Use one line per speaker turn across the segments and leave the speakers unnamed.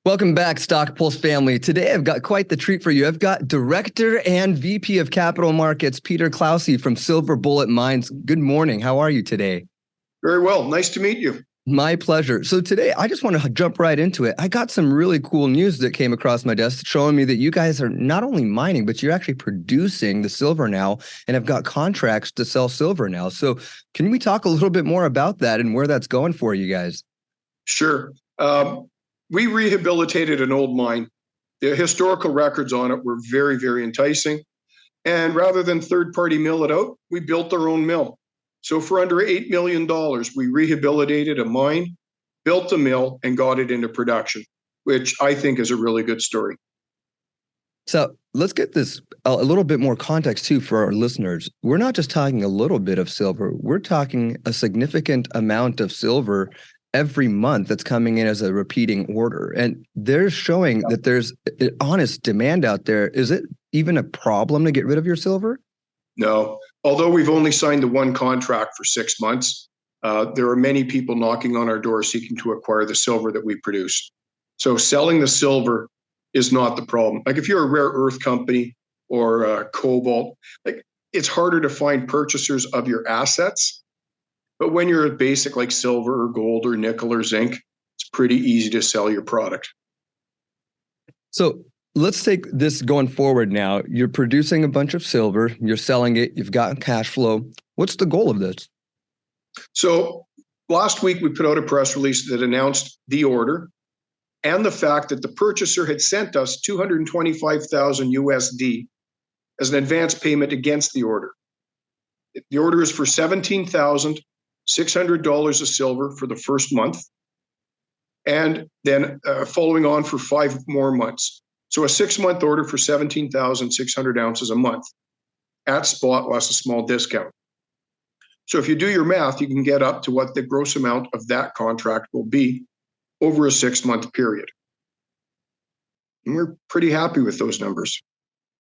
Welcome back, StockPulse family. Today, I've got quite the treat for you. I've got Director and VP of Capital Markets, Peter Clausi from Silver Bullet Mines. Good morning. How are you today?
Very well. Nice to meet you.
My pleasure. So today, I just want to jump right into it. I got some really cool news that came across my desk showing me that you guys are not only mining, but you're actually producing the silver now and have got contracts to sell silver now. So can we talk a little bit more about that and where that's going for you guys?
Sure. We rehabilitated an old mine. The historical records on it were very, very enticing. And rather than third-party mill it out, we built our own mill. So for under $8 million, we rehabilitated a mine, built a mill, and got it into production, which I think is a really good story.
So let's get this a little bit more context too for our listeners. We're not just talking a little bit of silver. We're talking a significant amount of silver every month that's coming in as a repeating order. And they're showing that there's an honest demand out there. Is it even a problem to get rid of your silver?
No. Although we've only signed the one contract for 6 months, there are many people knocking on our door seeking to acquire the silver that we produce. So selling the silver is not the problem. Like if you're a rare earth company or cobalt, like it's harder to find purchasers of your assets. But when you're a basic like silver or gold or nickel or zinc, it's pretty easy to sell your product.
So let's take this going forward now. You're producing a bunch of silver, you're selling it, you've got cash flow. What's the goal of this?
So last week, we put out a press release that announced the order and the fact that the purchaser had sent us $225,000 USD as an advance payment against the order. The order is for $17,600 of silver for the first month, and then following on for 5 more months. So a 6-month order for 17,600 ounces a month at spot less a small discount. So if you do your math, you can get up to what the gross amount of that contract will be over a 6-month period. And we're pretty happy with those numbers.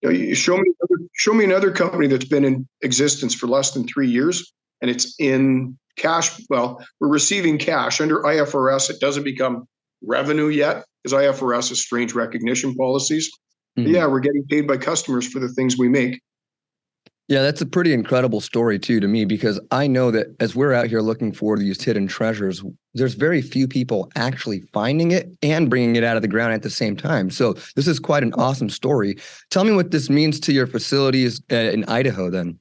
You know, you show me another company that's been in existence for less than 3 years and it's in cash. Well, we're receiving cash under IFRS. It doesn't become revenue yet because IFRS has strange recognition policies. Mm-hmm. Yeah, we're getting paid by customers for the things we make.
Yeah, that's a pretty incredible story too to me, because I know that as we're out here looking for these hidden treasures, there's very few people actually finding it and bringing it out of the ground at the same time. So this is quite an awesome story. Tell me what this means to your facilities in Idaho then.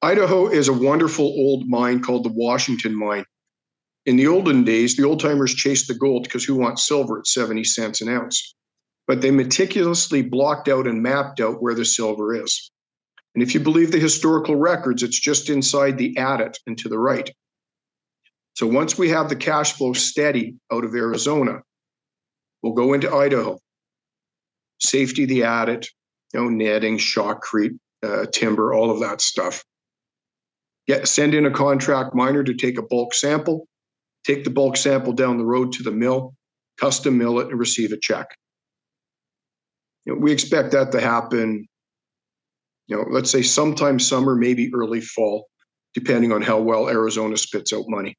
Idaho is a wonderful old mine called the Washington Mine. In the olden days, the old timers chased the gold because who wants silver at 70 cents an ounce? But they meticulously blocked out and mapped out where the silver is. And if you believe the historical records, it's just inside the adit and to the right. So once we have the cash flow steady out of Arizona, we'll go into Idaho. Safety the adit, netting, shotcrete, timber, all of that stuff. Send in a contract miner to take a bulk sample, take the bulk sample down the road to the mill, custom mill it, and receive a check. We expect that to happen, let's say sometime summer, maybe early fall, depending on how well Arizona spits out money.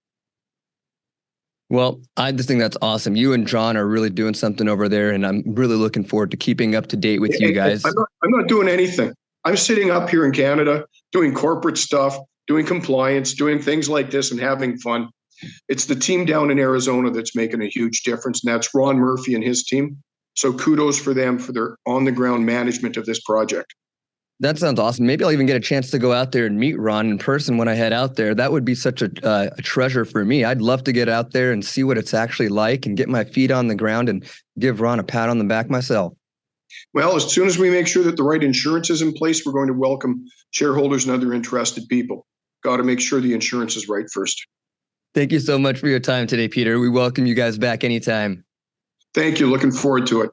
Well, I just think that's awesome. You and John are really doing something over there, and I'm really looking forward to keeping up to date with you guys.
I'm not doing anything. I'm sitting up here in Canada doing corporate stuff, doing compliance, doing things like this and having fun. It's the team down in Arizona that's making a huge difference, and that's Ron Murphy and his team. So kudos for them for their on-the-ground management of this project.
That sounds awesome. Maybe I'll even get a chance to go out there and meet Ron in person when I head out there. That would be such a treasure for me. I'd love to get out there and see what it's actually like and get my feet on the ground and give Ron a pat on the back myself.
Well, as soon as we make sure that the right insurance is in place, we're going to welcome shareholders and other interested people. Got to make sure the insurance is right first.
Thank you so much for your time today, Peter. We welcome you guys back anytime.
Thank you. Looking forward to it.